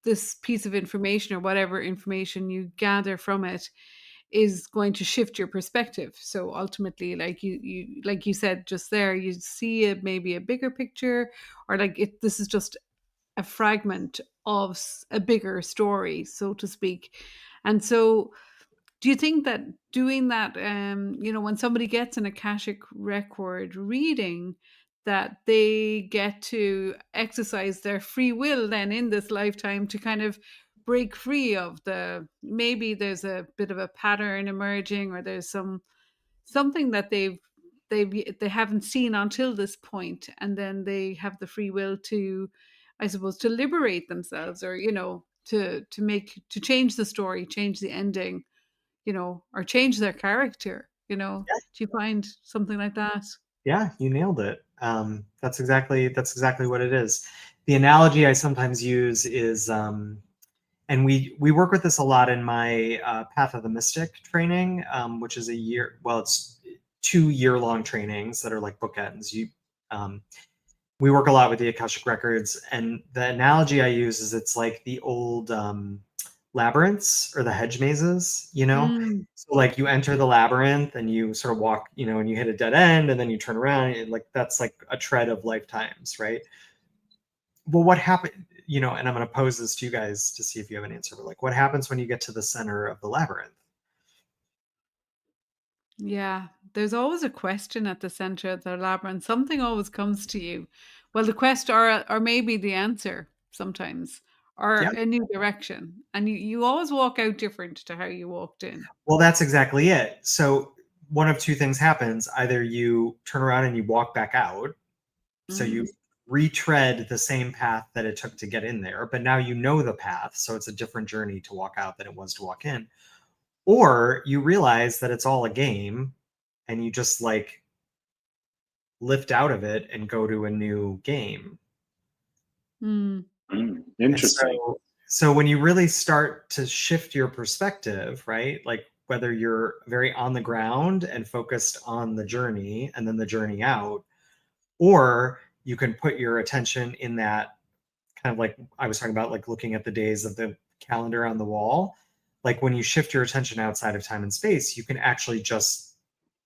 this piece of information or whatever information you gather from it is going to shift your perspective. So ultimately, like you said just there, you see maybe a bigger picture, or like this is just a fragment of a bigger story, so to speak. And so do you think that doing that, when somebody gets an Akashic record reading, that they get to exercise their free will then in this lifetime to kind of break free of maybe there's a bit of a pattern emerging, or there's something that they haven't seen until this point, and then they have the free will to, I suppose, to liberate themselves, or to change the story, change the ending, or change their character, Yeah. Do you find something like that? Yeah, you nailed it. That's exactly what it is. The analogy I sometimes use is, and we work with this a lot in my Path of the Mystic training, which is it's 2-year-long trainings that are like bookends. We work a lot with the Akashic Records, and the analogy I use is it's like the old labyrinths or the hedge mazes, Mm. So like you enter the labyrinth and you sort of walk, and you hit a dead end and then you turn around, and like that's like a tread of lifetimes, right? Well, what happened, and I'm going to pose this to you guys to see if you have an answer, but like what happens when you get to the center of the labyrinth? Yeah, there's always a question at the center of the labyrinth. Something always comes to you. Well, the question, or maybe the answer sometimes, or Yeah. a new direction. And you always walk out different to how you walked in. Well, that's exactly it. So one of two things happens. Either you turn around and you walk back out, so you retread the same path that it took to get in there, but now you know the path, so it's a different journey to walk out than it was to walk in. Or you realize that it's all a game and you just like lift out of it and go to a new game. Interesting. So when you really start to shift your perspective, right? Like whether you're very on the ground and focused on the journey and then the journey out, or you can put your attention in that kind of like I was talking about, like looking at the days of the calendar on the wall. Like when you shift your attention outside of time and space, you can actually just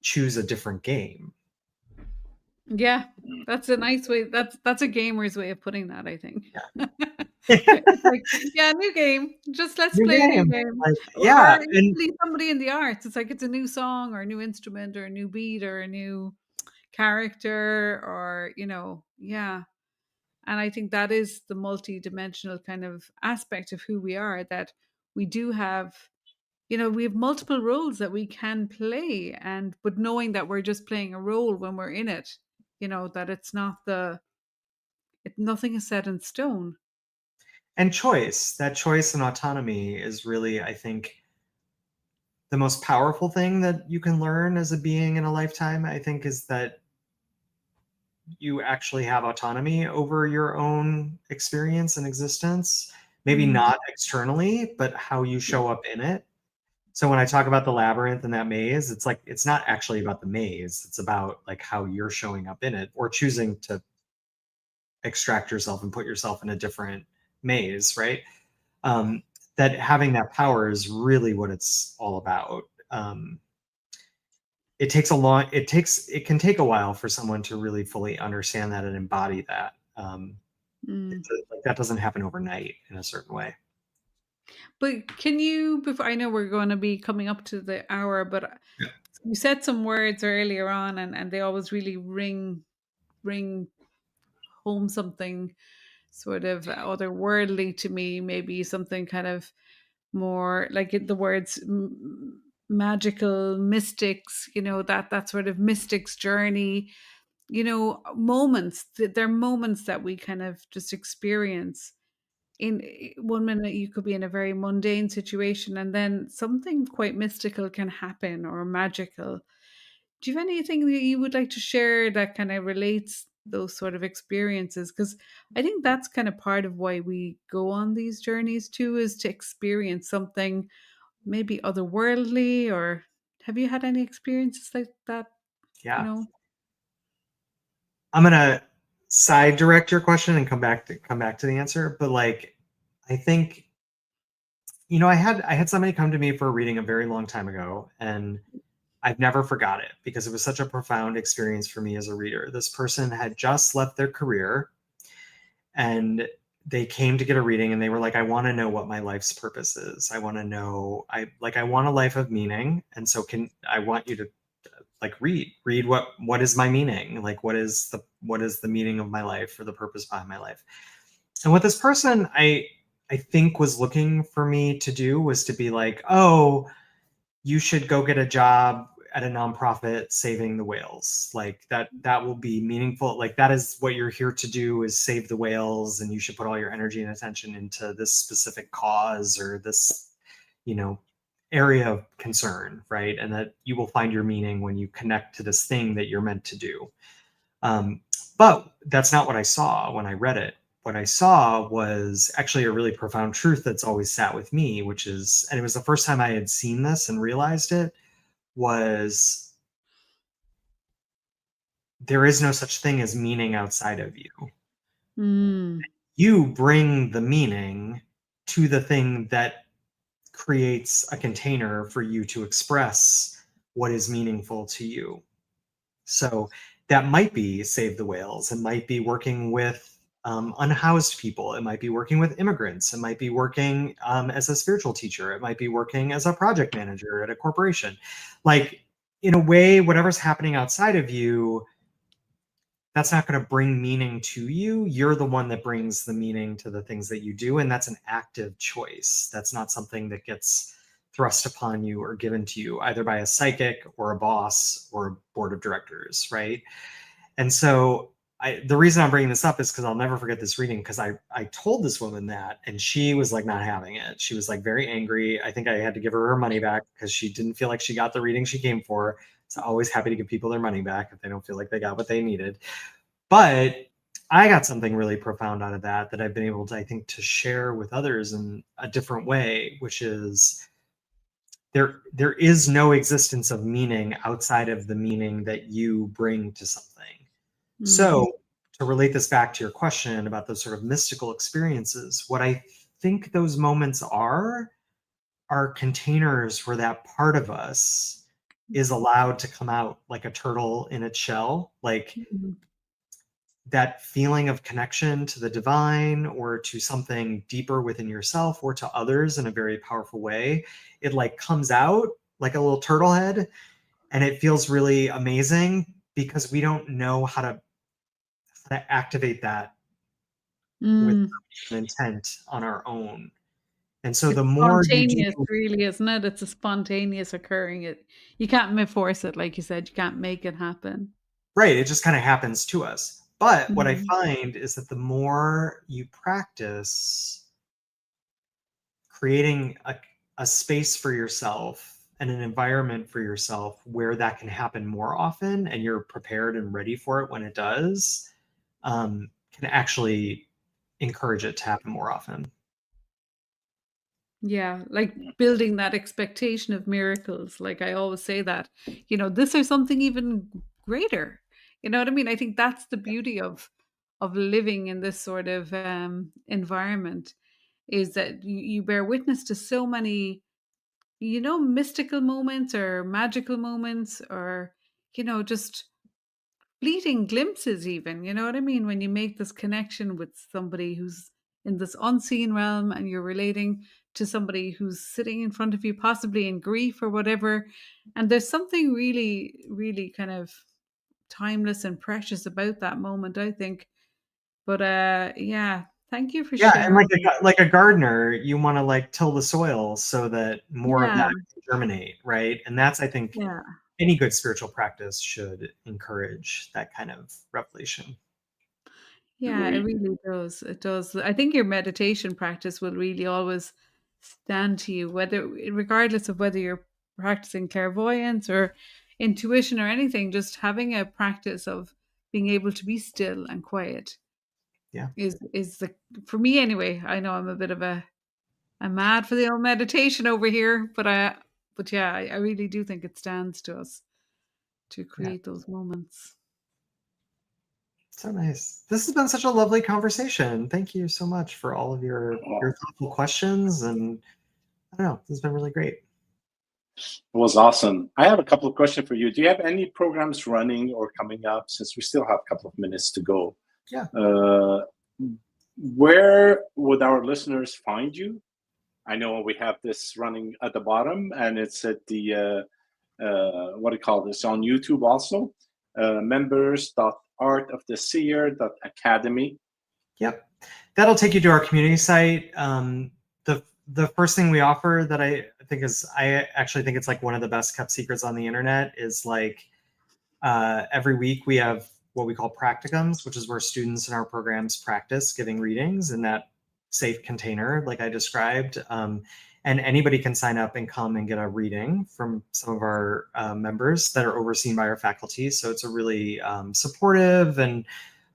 choose a different game. Yeah, that's a nice way. That's a gamer's way of putting that, I think. Yeah. It's like, yeah, new game. Just let's New play a new game. game. Like, Or yeah. And equally somebody in the arts. It's like it's a new song or a new instrument or a new beat or a new character or, yeah. And I think that is the multi-dimensional kind of aspect of who we are, that we do have, we have multiple roles that we can play, but knowing that we're just playing a role when we're in it, that it's not nothing is set in stone. and that choice and autonomy is really, I think, the most powerful thing that you can learn as a being in a lifetime, I think, is that you actually have autonomy over your own experience and existence. Maybe not externally, but how you show up in it. So when I talk about the labyrinth and that maze, it's like it's not actually about the maze. It's about like how you're showing up in it or choosing to extract yourself and put yourself in a different maze, right? That having that power is really what it's all about. It can take a while for someone to really fully understand that and embody that. Like that doesn't happen overnight in a certain way. But can you, before, I know we're going to be coming up to the hour, but you said some words earlier on, and they always really ring home something sort of otherworldly to me. Maybe something kind of more like the words magical, mystics. That sort of mystics journey. Moments. They're moments that we kind of just experience. In 1 minute you could be in a very mundane situation and then something quite mystical can happen or magical. Do you have anything that you would like to share that kind of relates those sort of experiences? Because I think that's kind of part of why we go on these journeys too, is to experience something maybe otherworldly. Or have you had any experiences like that? Yeah. I'm gonna side direct your question and come back to the answer. But like, I think, I had somebody come to me for a reading a very long time ago, and I've never forgot it because it was such a profound experience for me as a reader. This person had just left their career and they came to get a reading and they were like, I want to know what my life's purpose is. I want to know, I want a life of meaning. And so I want you to like read what is my meaning? Like, what is the meaning of my life or the purpose behind my life? And what this person I think was looking for me to do was to be like, oh, you should go get a job at a nonprofit saving the whales. Like that will be meaningful. Like that is what you're here to do, is save the whales, and you should put all your energy and attention into this specific cause or this, area of concern, right? And that you will find your meaning when you connect to this thing that you're meant to do. But that's not what I saw when I read it. What I saw was actually a really profound truth that's always sat with me, which is, and it was the first time I had seen this and realized it, was there is no such thing as meaning outside of you. Mm. You bring the meaning to the thing that creates a container for you to express what is meaningful to you. So that might be Save the Whales. It might be working with unhoused people. It might be working with immigrants. It might be working as a spiritual teacher. It might be working as a project manager at a corporation. Like, in a way, whatever's happening outside of you, that's not going to bring meaning to you. You're the one that brings the meaning to the things that you do. And that's an active choice. That's not something that gets thrust upon you or given to you either by a psychic or a boss or a board of directors, right? And so the reason I'm bringing this up is because I'll never forget this reading, because I told this woman that, and she was like not having it. She was like very angry. I think I had to give her money back because she didn't feel like she got the reading she came for. So always happy to give people their money back if they don't feel like they got what they needed. But I got something really profound out of that I've been able to, I think, to share with others in a different way, which is there is no existence of meaning outside of the meaning that you bring to something. Mm. So to relate this back to your question about those sort of mystical experiences, what I think those moments are containers where that part of us is allowed to come out like a turtle in its shell, like that feeling of connection to the divine or to something deeper within yourself or to others in a very powerful way. It like comes out like a little turtle head, and it feels really amazing because we don't know how to activate that with Mm. an intent on our own. And so It's the more you spontaneous, do, really, isn't it? It's a spontaneous occurring. You can't force it, like you said. You can't make it happen. right, it just kind of happens to us. But what I Mm. find is that the more you practice creating a space for yourself and an environment for yourself where that can happen more often and you're prepared and ready for it when it does, can actually encourage it to happen more often. Yeah, like building that expectation of miracles. Like I always say that, this or something even greater. You know what I mean? I think that's the beauty of living in this sort of environment, is that you bear witness to so many, mystical moments or magical moments, or just fleeting glimpses even, you know what I mean? When you make this connection with somebody who's in this unseen realm and you're relating to somebody who's sitting in front of you, possibly in grief or whatever. And there's something really, really kind of timeless and precious about that moment, I think. But yeah, thank you for Yeah, and sharing. like a gardener, you want to like till the soil so that more of Yeah, that can germinate, right? And that's, I think, yeah. any good spiritual practice should encourage that kind of revelation. Yeah, it really does. It does. I think your meditation practice will really always stand to you, regardless of whether you're practicing clairvoyance or intuition or anything. Just having a practice of being able to be still and quiet Yeah. is the, for me anyway. I know I'm a bit of I'm mad for the old meditation over here, but yeah, I really do think it stands to us to Yeah. create those moments. So nice. This has been such a lovely conversation. Thank you so much for all of your thoughtful questions. And I don't know, this has been really great. It was awesome. I have a couple of questions for you. Do you have any programs running or coming up, since we still have a couple of minutes to go? Yeah. Where would our listeners find you? I know we have this running at the bottom, and it's at the, what do you call this, on YouTube also, members.artoftheseer.academy. Yep. That'll take you to our community site. The first thing we offer that I think is, I actually think it's like one of the best kept secrets on the internet, is like every week we have what we call practicums, which is where students in our programs practice giving readings in that safe container like I described. And anybody can sign up and come and get a reading from some of our members that are overseen by our faculty. So it's a really supportive, and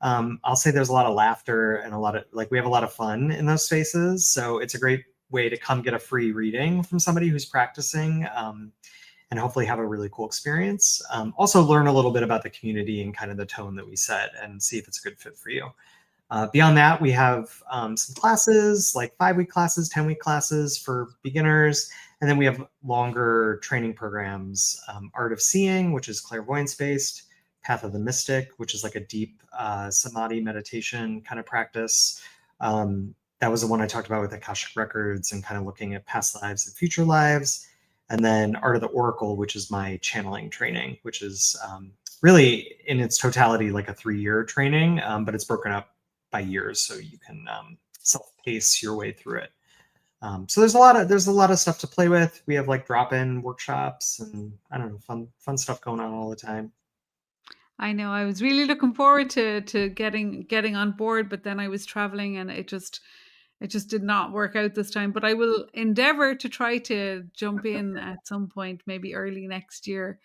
I'll say there's a lot of laughter and a lot of, like, we have a lot of fun in those spaces. So it's a great way to come get a free reading from somebody who's practicing, and hopefully have a really cool experience. Also learn a little bit about the community and kind of the tone that we set, and see if it's a good fit for you. Beyond that, we have some classes, like 5-week classes, 10-week classes for beginners. And then we have longer training programs, Art of Seeing, which is clairvoyance based, Path of the Mystic, which is like a deep samadhi meditation kind of practice. That was the one I talked about with Akashic Records and kind of looking at past lives and future lives. And then Art of the Oracle, which is my channeling training, which is really in its totality like a 3-year training, but it's broken up by years, so you can self-pace your way through it. So there's a lot of stuff to play with. We have like drop-in workshops and I don't know, fun stuff going on all the time. I know. I was really looking forward to getting on board, but then I was traveling and it just did not work out this time. But I will endeavor to try to jump in at some point, maybe early next year,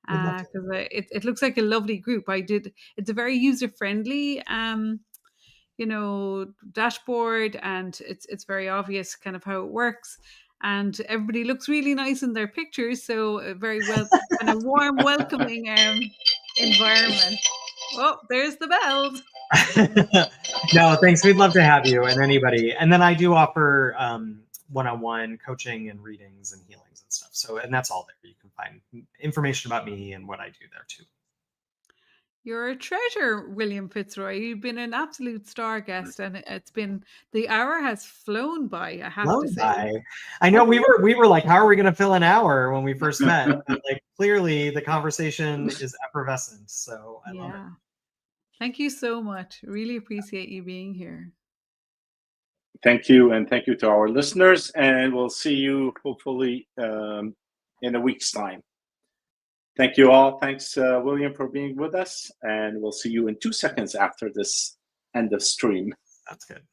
because it looks like a lovely group. It's a very user-friendly dashboard, and it's very obvious kind of how it works, and everybody looks really nice in their pictures, so a very well kind of warm, welcoming environment. Oh, there's the bells. No, thanks. We'd love to have you and anybody. And then I do offer one-on-one coaching and readings and healings and stuff. So, and that's all there. You can find information about me and what I do there too. You're a treasure, William Fitzroy. You've been an absolute star guest, and the hour has flown by, I have to say. I know we were like, how are we going to fill an hour when we first met? But like, clearly the conversation is effervescent. So I love it. Thank you so much. Really appreciate you being here. Thank you, and thank you to our listeners, and we'll see you hopefully in a week's time. Thank you all. Thanks, William, for being with us, and we'll see you in 2 seconds after this end of stream. That's good.